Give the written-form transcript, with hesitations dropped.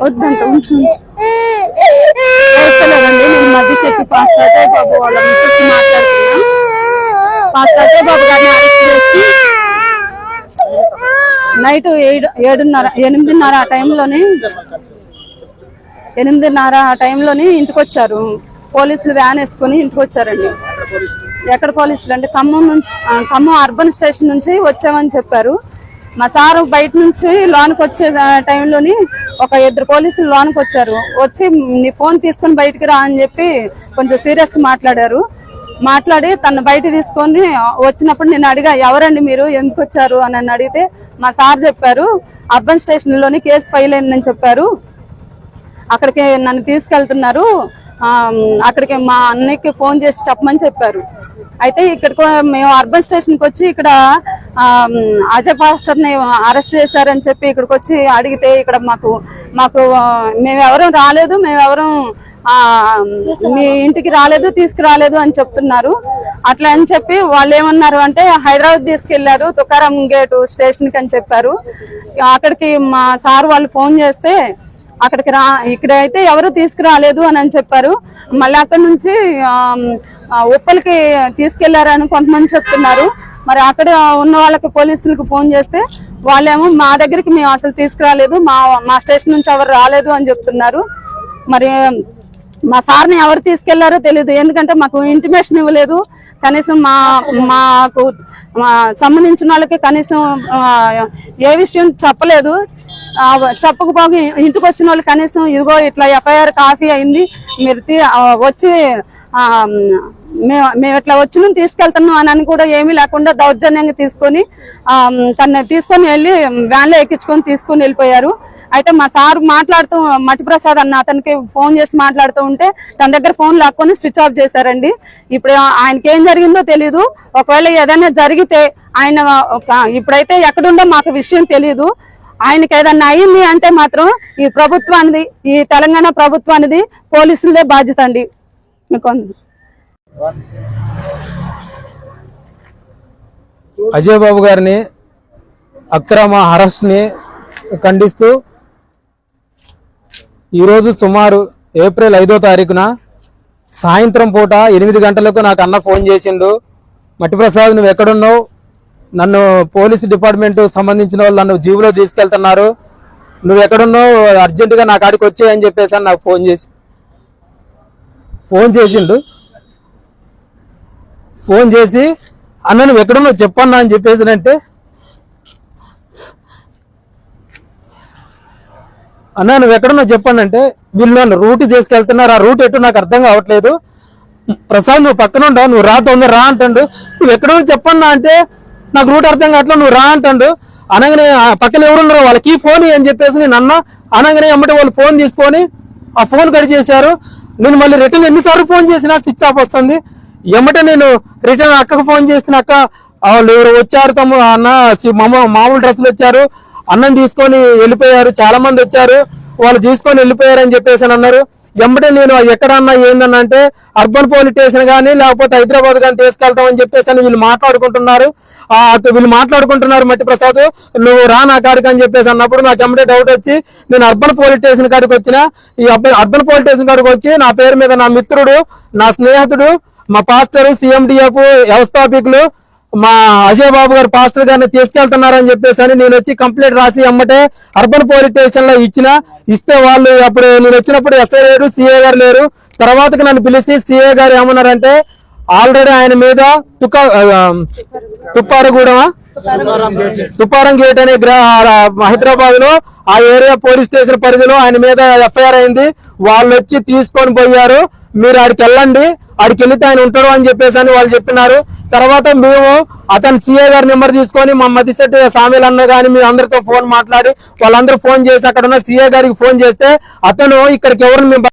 వద్దంట ఉంచలేదండి. నేను మధ్య చెప్పి పాస్టర్ అజయ్ బాబు వాళ్ళ మిస్సెస్ మాట్లాడుతున్నా. పాస్టర్ అజయ్ బాబు గారిని అరెస్ట్ చేసి నైట్ 8:30 ఆ టైంలోని ఇంటికి వచ్చారు. పోలీసులు వ్యాన్ వేసుకుని ఇంటికి వచ్చారండి. ఎక్కడ పోలీసులు అంటే ఖమ్మం అర్బన్ స్టేషన్ నుంచి వచ్చామని చెప్పారు. మా సారు బయట నుంచి లోనికి వచ్చే టైంలోని ఒక 2 పోలీసులు లోనికి వచ్చారు. వచ్చి నీ ఫోన్ తీసుకొని బయటికి రా అని చెప్పి కొంచెం సీరియస్ గా మాట్లాడి తను బయట తీసుకొని వచ్చినప్పుడు నేను అడిగా, ఎవరండి మీరు, ఎందుకు వచ్చారు అని అడిగితే మా సార్ చెప్పారు, అర్బన్ స్టేషన్ లోని కేసు ఫైల్ అయిందని చెప్పారు, అక్కడికి నన్ను తీసుకెళ్తున్నారు, అక్కడికి మా అన్నయ్యకి ఫోన్ చేసి చెప్పమని చెప్పారు. అయితే ఇక్కడికి మేము అర్బన్ స్టేషన్కి వచ్చి ఇక్కడ అజయ్ పాస్టర్ని అరెస్ట్ చేశారని చెప్పి ఇక్కడికి వచ్చి అడిగితే ఇక్కడ మాకు మేమెవరం రాలేదు, మేమెవరం మీ ఇంటికి రాలేదు, తీసుకురాలేదు అని చెప్తున్నారు. అట్లా అని చెప్పి వాళ్ళు ఏమన్నారు అంటే హైదరాబాద్ తీసుకెళ్లారు, తుకారం గేటు స్టేషన్ కి అని చెప్పారు. అక్కడికి మా సార్ వాళ్ళు ఫోన్ చేస్తే అక్కడికి ఇక్కడైతే ఎవరు తీసుకురాలేదు అని చెప్పారు. మళ్ళీ అక్కడ నుంచి ఉప్పలకి తీసుకెళ్లారని కొంతమంది చెప్తున్నారు. మరి అక్కడ ఉన్న వాళ్ళకి పోలీసులకు ఫోన్ చేస్తే వాళ్ళేమో మా దగ్గరికి మేము అసలు తీసుకురాలేదు, మా స్టేషన్ నుంచి ఎవరు రాలేదు అని చెప్తున్నారు. మరి మా సార్ని ఎవరు తీసుకెళ్లారో తెలియదు, ఎందుకంటే మాకు ఇంటిమేషన్ ఇవ్వలేదు. కనీసం మాకు సంబంధించిన వాళ్ళకి కనీసం ఏ విషయం చెప్పలేదు. చెప్పకపోగా ఇంటికి వచ్చిన వాళ్ళు కనీసం ఇదిగో ఇట్లా ఎఫ్ఐఆర్ కాపీ అయింది, మీరు వచ్చి మేము ఇట్లా వచ్చి తీసుకెళ్తున్నాం అని కూడా ఏమీ లేకుండా దౌర్జన్యంగా తను తీసుకొని వెళ్ళి వ్యాన్ లో ఎక్కించుకొని తీసుకొని వెళ్ళిపోయారు. అయితే మా సార్ మాట్లాడుతూ మట్టిప్రసాద్ అన్న అతనికి ఫోన్ చేసి మాట్లాడుతూ ఉంటే తన దగ్గర ఫోన్ లాక్కొని స్విచ్ ఆఫ్ చేశారండి. ఇప్పుడు ఆయనకి ఏం జరిగిందో తెలీదు. ఒకవేళ ఏదైనా జరిగితే ఆయన ఇప్పుడైతే ఎక్కడుందో మాకు విషయం తెలియదు. ఆయనకి ఏదన్నా అయింది అంటే మాత్రం ఈ ప్రభుత్వానిది, ఈ తెలంగాణ ప్రభుత్వానిది, పోలీసులదే బాధ్యత అండి. అజయ్ బాబు గారిని అక్రమ అరెస్ట్ ని ఖండిస్తూ ఈరోజు సుమారు ఏప్రిల్ 5వ తారీఖున సాయంత్రం పూట 8 గంటలకు నాకు అన్న ఫోన్ చేసిండు. మట్టిప్రసాద్ నువ్వు ఎక్కడున్నావు, నన్ను పోలీసు డిపార్ట్మెంట్ సంబంధించిన వాళ్ళు నన్ను జీబులో తీసుకెళ్తున్నారు, నువ్వు ఎక్కడున్నావు, అర్జెంటుగా నా కాడికి వచ్చాయని చెప్పేసి నాకు ఫోన్ చేసి అన్న నువ్వు ఎక్కడున్నావు చెప్పన్నా అని చెప్పేసినంటే, అన్న నువ్వు ఎక్కడున్నావు చెప్పానంటే వీళ్ళు నన్ను రూట్ తీసుకెళ్తున్నారు, ఆ రూట్ ఎటు నాకు అర్థం కావట్లేదు, ప్రసాద్ నువ్వు పక్కన ఉండవు, నువ్వు రా తొందర రా అంటాడు. నువ్వు ఎక్కడున్నా చెప్పన్నా అంటే నాకు రూట్ అర్థం కావట్లేదు, నువ్వు రా అంటాడు. అనగానే పక్కన ఎవరున్నారో వాళ్ళకి ఫోన్ అని చెప్పేసి నేను అనగానే అమ్మటి వాళ్ళు ఫోన్ తీసుకొని ఆ ఫోన్ కట్ చేశారు. నేను మళ్ళీ రిటర్న్ ఎన్నిసార్లు ఫోన్ చేసినా స్విచ్ ఆఫ్ వస్తుంది. ఎమ్మటే నేను రిటర్న్ అక్కకు ఫోన్ చేసిన అక్క వాళ్ళు ఎవరు వచ్చారు, అన్న మామూలు డ్రెస్సులు వచ్చారు, అన్నం తీసుకొని వెళ్ళిపోయారు, చాలా మంది వచ్చారు, వాళ్ళు తీసుకొని వెళ్ళిపోయారు అని చెప్పేసి అన్నారు. ఎమ్మటే నేను ఎక్కడన్నా ఏందన్నా అంటే అర్బన్ పోలీస్ స్టేషన్ కానీ లేకపోతే హైదరాబాద్ కానీ తీసుకెళ్తామని చెప్పేసి వీళ్ళు మాట్లాడుకుంటున్నారు. మట్టిప్రసాద్ నువ్వు రా నా కాడికి అని చెప్పేసి అన్నప్పుడు నాకు ఎమ్మటే డౌట్ వచ్చి నేను అర్బన్ పోలీస్ స్టేషన్ కాడికి వచ్చిన. ఈ అర్బన్ పోలీస్ స్టేషన్ కాడికి వచ్చి నా పేరు మీద నా మిత్రుడు, నా స్నేహితుడు, మా పాస్టర్, CMDF వ్యవస్థాపకులు మా అజయ్ బాబు గారు పాస్టర్ గారిని తీసుకెళ్తున్నారని చెప్పేసి నేను వచ్చి కంప్లైంట్ రాసి అమ్మటే అర్బన్ పోలీస్ స్టేషన్ లో ఇస్తే వాళ్ళు అప్పుడు నేను వచ్చినప్పుడు SI లేరు, CA గారు లేరు. తర్వాతకి నన్ను పిలిచి CA గారు ఏమన్నారంటే ఆల్రెడీ ఆయన మీద తుప్పారం గేట్ అనే హైదరాబాద్ లో ఆ ఏరియా పోలీస్ స్టేషన్ పరిధిలో ఆయన మీద FIR అయింది, వాళ్ళు వచ్చి తీసుకొని పోయారు, మీరు ఆడికి వెళ్ళండి, ఆడికి వెళ్తే ఆయన ఉంటాడు అని చెప్పేసి వాళ్ళు చెప్పినారు. తర్వాత మేము అతను CA గారి నెంబర్ తీసుకొని మా మధ్యశెట్టి సామీల్ అన్న కానీ మీ అందరితో ఫోన్ మాట్లాడి వాళ్ళందరూ ఫోన్ చేసి అక్కడ ఉన్న CA గారికి ఫోన్ చేస్తే అతను ఇక్కడికి ఎవరిని మేము